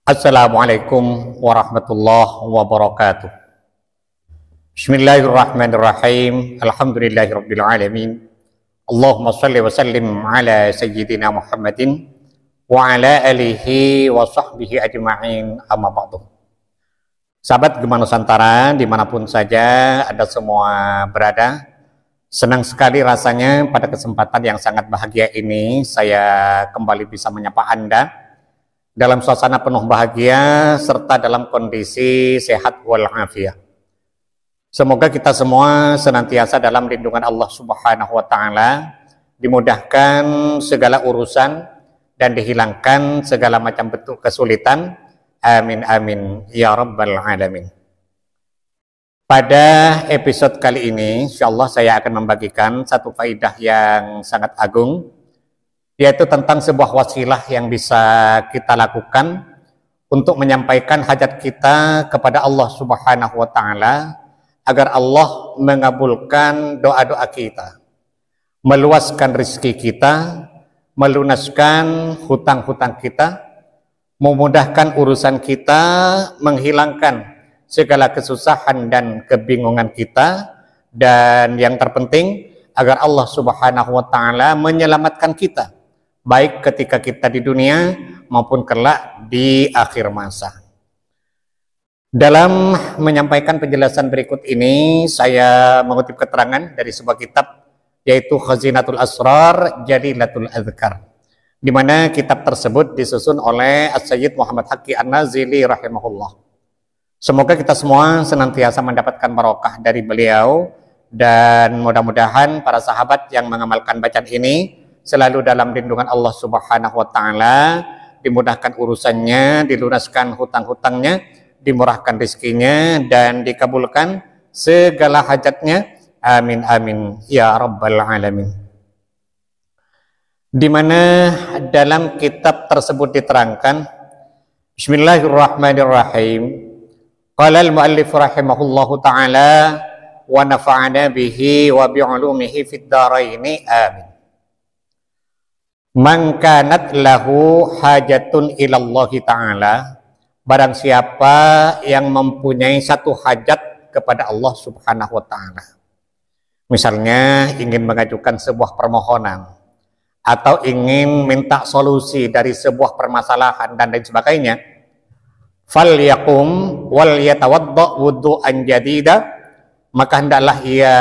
Assalamualaikum warahmatullahi wabarakatuh. Bismillahirrahmanirrahim. Alhamdulillahirabbil alamin. Allahumma shalli wa sallim ala sayyidina Muhammadin wa ala alihi wa sahbihi ajma'in, amma ba'du. Sahabat Gema Nusantara dimanapun saja Anda semua berada, senang sekali rasanya pada kesempatan yang sangat bahagia ini saya kembali bisa menyapa Anda dalam suasana penuh bahagia serta dalam kondisi sehat walafiat. Semoga kita semua senantiasa dalam lindungan Allah Subhanahu wa taala, dimudahkan segala urusan dan dihilangkan segala macam bentuk kesulitan. Amin amin ya rabbal alamin. Pada episode kali ini insyaallah saya akan membagikan satu faidah yang sangat agung, yaitu tentang sebuah wasilah yang bisa kita lakukan untuk menyampaikan hajat kita kepada Allah Subhanahu wa taala agar Allah mengabulkan doa-doa kita, meluaskan rezeki kita, melunaskan hutang-hutang kita, memudahkan urusan kita, menghilangkan segala kesusahan dan kebingungan kita, dan yang terpenting agar Allah Subhanahu wa taala menyelamatkan kita baik ketika kita di dunia maupun kelak di akhir masa. Dalam menyampaikan penjelasan berikut ini, saya mengutip keterangan dari sebuah kitab, yaitu Khazinatul Asrar Jalilatul Adhkar, di mana kitab tersebut disusun oleh As-Sayyid Muhammad Haqqi An-Nazili rahimahullah. Semoga kita semua senantiasa mendapatkan barokah dari beliau, dan mudah-mudahan para sahabat yang mengamalkan bacaan ini selalu dalam lindungan Allah Subhanahu wa taala, dimudahkan urusannya, dilunaskan hutang-hutangnya, dimurahkan rezekinya, dan dikabulkan segala hajatnya. Amin amin ya rabbal alamin. Di mana dalam kitab tersebut diterangkan, Bismillahirrahmanirrahim. Qala al-muallif rahimahullahu taala wa nafa'ana bihi wa bi'ulumihi fid dharaini amin. Man kanat lahu hajatun ilallahi ta'ala, barang siapa yang mempunyai satu hajat kepada Allah Subhanahu wa ta'ala, misalnya ingin mengajukan sebuah permohonan atau ingin minta solusi dari sebuah permasalahan dan lain sebagainya, falyakum wal yatawadda wudu'an jadida, maka hendaklah ia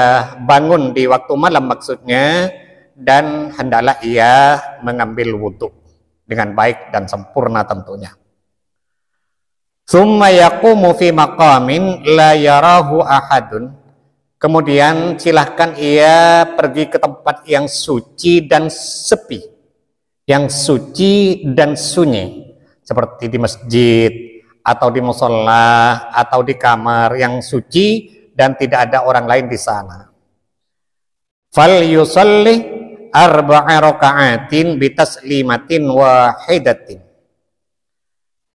bangun di waktu malam maksudnya, dan hendaklah ia mengambil wudhu dengan baik dan sempurna tentunya. Tsumma yaqumu fi maqamin la yarahu ahadun, kemudian silahkan ia pergi ke tempat yang suci dan sepi, yang suci dan sunyi, seperti di masjid atau di musholla atau di kamar yang suci dan tidak ada orang lain di sana. Fal yusalli arba'a raka'atin bitaslimatin wahidatin,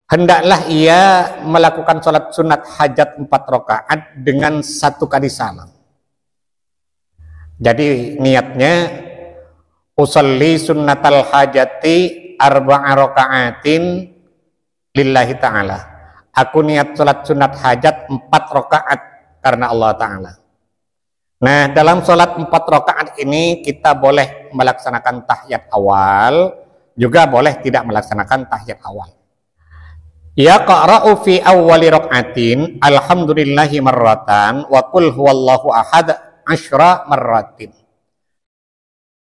hendaklah ia melakukan sholat sunat hajat 4 rakaat dengan 1 kali salam. Jadi niatnya, usolli sunnatal hajati arba'a raka'atin lillahi ta'ala, aku niat sholat sunat hajat 4 rakaat karena Allah ta'ala. Nah, dalam sholat 4 rakaat ini kita boleh melaksanakan tahiyat awal, juga boleh tidak melaksanakan tahiyat awal. Yaqra'u fi awwali raka'atin alhamdulillahi marratan wa qul huwallahu ahad 10 marratin.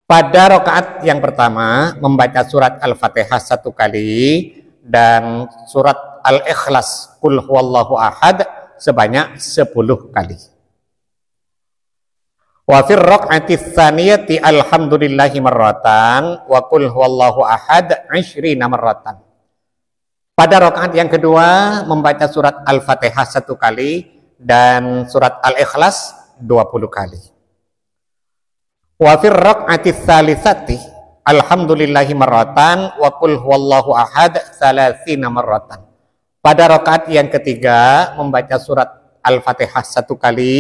Pada rakaat yang pertama membaca surat Al-Fatihah 1 kali dan surat Al-Ikhlas qul huwallahu ahad sebanyak 10 kali. Wa fir raq'ati tsaniyati alhamdulillahi marratan wa qul huwallahu ahad 20 marratan. Pada rakaat yang kedua membaca surat Al-Fatihah 1 kali dan surat Al-Ikhlas 20 kali. Wa fir raq'ati tsalitsati alhamdulillahi marratan wa qul huwallahu ahad 30 marratan. Pada rakaat yang ketiga membaca surat Al-Fatihah 1 kali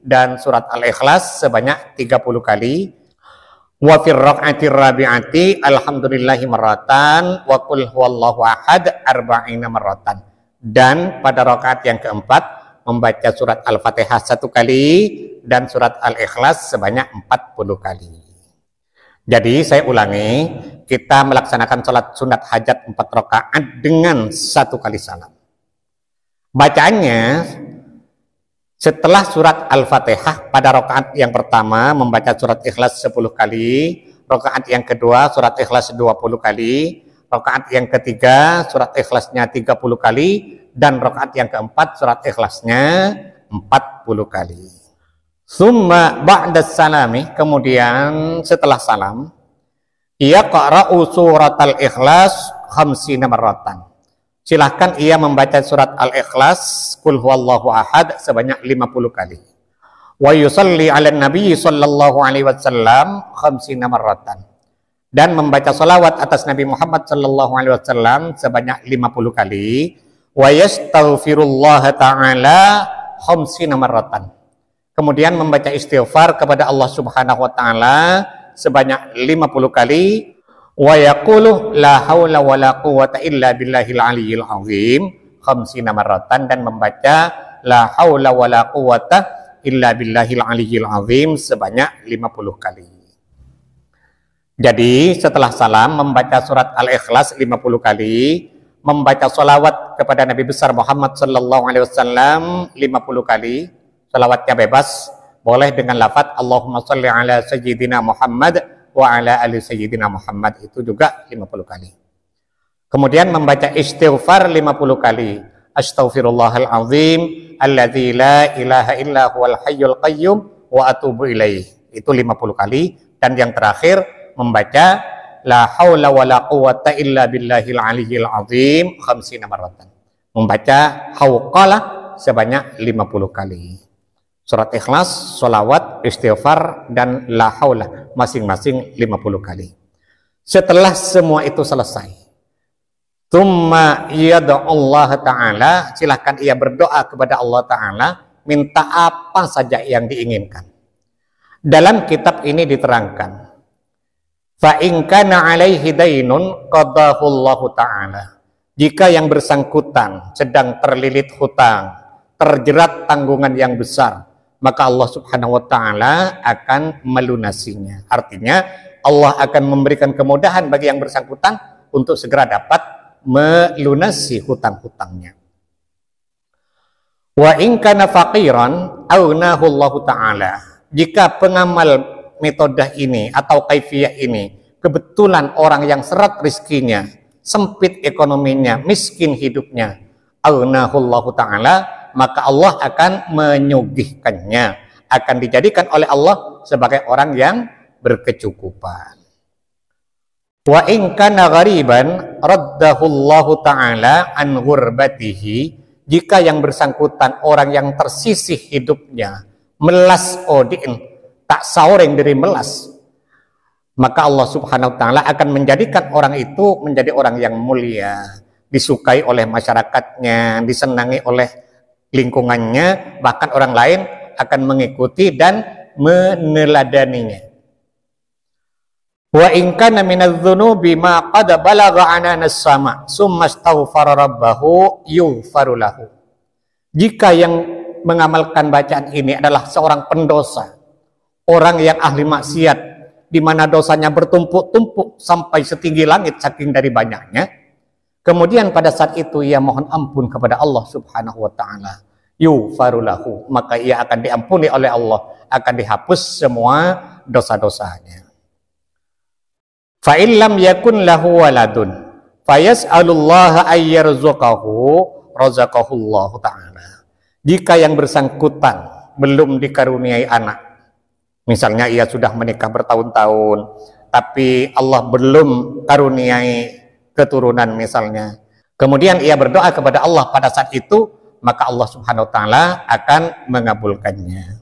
dan surat Al-Ikhlas sebanyak 30 kali. Wa fir raq'ati rabi'ati alhamdulillahi marratan wa qul huwallahu ahad arba'ina marratan. Dan pada rakaat yang keempat membaca surat Al-Fatihah 1 kali dan surat Al-Ikhlas sebanyak 40 kali. Jadi saya ulangi, kita melaksanakan sholat sunat hajat 4 rakaat dengan 1 kali salam. Bacaannya setelah surat Al-Fatihah pada rakaat yang pertama membaca surat Ikhlas 10 kali, rakaat yang kedua surat Ikhlas 20 kali, rakaat yang ketiga surat Ikhlasnya 30 kali, dan rakaat yang keempat surat Ikhlasnya 40 kali. Summa ba'da salami, kemudian setelah salam, ia qara'u surat Al-Ikhlas 50 marratan. Silahkan ia membaca surat Al-Ikhlas Qul huwallahu ahad sebanyak 50 kali. Wa yusalli 'alan nabi sallallahu alaihi wasallam 50 marratan. Dan membaca salawat atas Nabi Muhammad sallallahu alaihi wasallam sebanyak 50 kali. Wa yastaghfirullah ta'ala 50 marratan. Kemudian membaca istighfar kepada Allah Subhanahu wa taala sebanyak 50 kali. Wa yaqulu la haula wala quwwata illa billahil aliyyil azim 50 marratan, dan membaca la haula wala quwwata illa billahil aliyyil azim sebanyak 50 kali. Jadi setelah salam membaca surat Al-Ikhlas 50 kali, membaca sholawat kepada Nabi besar Muhammad sallallahu alaihi wasallam 50 kali. Sholawatnya bebas, boleh dengan lafaz Allahumma sholli ala sayyidina Muhammad wa ala ali sayyidina Muhammad, itu juga 50 kali. Kemudian membaca istighfar 50 kali. Astaghfirullahal azim alladzi la ilaha illa huwal hayyul qayyum wa atubu ilaih. Itu 50 kali. Dan yang terakhir membaca la haula wala quwwata illa billahil aliyyil azim 50 marratan. Membaca hauqalah sebanyak 50 kali. Surat Ikhlas, sholawat, istighfar, dan la haula masing-masing 50 kali. Setelah semua itu selesai, tsumma yad'ullah ta'ala, silahkan ia berdoa kepada Allah Ta'ala, minta apa saja yang diinginkan. Dalam kitab ini diterangkan, fa in kana alaihi dainun qadahu Allah Ta'ala. Jika yang bersangkutan sedang terlilit hutang, terjerat tanggungan yang besar, maka Allah Subhanahu wa taala akan melunasinya. Artinya Allah akan memberikan kemudahan bagi yang bersangkutan untuk segera dapat melunasi hutang-hutangnya. Wa in kana faqiran aghnahu Allah taala. Jika pengamal metodah ini atau kaifiyah ini kebetulan orang yang seret rizkinya, sempit ekonominya, miskin hidupnya, aghnahu Allah taala, maka Allah akan menyugihkannya, akan dijadikan oleh Allah sebagai orang yang berkecukupan. Wa in kana ghariban raddahu Allah taala an ghurbatihi. Jika yang bersangkutan orang yang tersisih hidupnya, melas odin, tak saureng dari melas, maka Allah Subhanahu wa taala akan menjadikan orang itu menjadi orang yang mulia, disukai oleh masyarakatnya, disenangi oleh lingkungannya, bahkan orang lain akan mengikuti dan meneladaninya. Wa in kana minadz-dzunubi ma qad balagha ananas sama summa astaghfara rabbahu yughfaru lahu. Jika yang mengamalkan bacaan ini adalah seorang pendosa, orang yang ahli maksiat, di mana dosanya bertumpuk-tumpuk sampai setinggi langit saking dari banyaknya, kemudian pada saat itu ia mohon ampun kepada Allah Subhanahu wa taala, yughfaru lahu, maka ia akan diampuni oleh Allah, akan dihapus semua dosa-dosanya. Fa in lam yakun lahu waladun fayas'alullaha ayyarzuqahu razaqahu Allah taala. Jika yang bersangkutan belum dikaruniai anak, misalnya ia sudah menikah bertahun-tahun tapi Allah belum karuniai keturunan misalnya, kemudian ia berdoa kepada Allah pada saat itu, maka Allah Subhanahu wa taala akan mengabulkannya.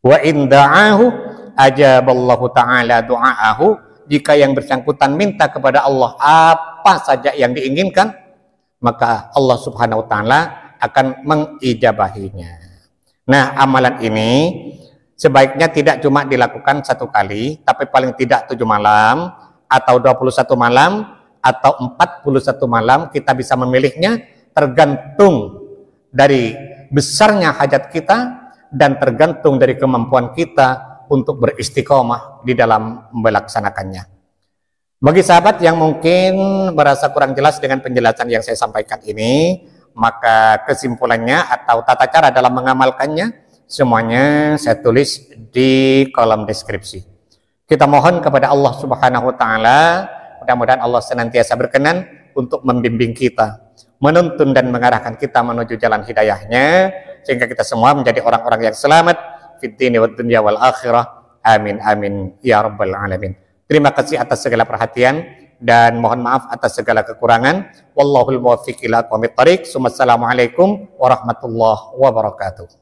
Wa in da'ahu ajaballahu taala du'aahu. Jika yang bersangkutan minta kepada Allah apa saja yang diinginkan, maka Allah Subhanahu wa taala akan mengijabahinya. Nah, amalan ini sebaiknya tidak cuma dilakukan 1 kali, tapi paling tidak 7 malam, atau 21 malam, atau 41 malam. Kita bisa memilihnya tergantung dari besarnya hajat kita, dan tergantung dari kemampuan kita untuk beristiqomah di dalam melaksanakannya. Bagi sahabat yang mungkin merasa kurang jelas dengan penjelasan yang saya sampaikan ini, maka kesimpulannya atau tata cara dalam mengamalkannya semuanya saya tulis di kolom deskripsi. Kita mohon kepada Allah Subhanahu wa taala, mudah-mudahan Allah senantiasa berkenan untuk membimbing kita, menuntun dan mengarahkan kita menuju jalan hidayahnya, sehingga kita semua menjadi orang-orang yang selamat fid dini wad dunya wal akhirah. Amin amin ya rabbal alamin. Terima kasih atas segala perhatian dan mohon maaf atas segala kekurangan. Wallahul muwaffiq ila aqwamit thoriq. Wassalamualaikum warahmatullahi wabarakatuh.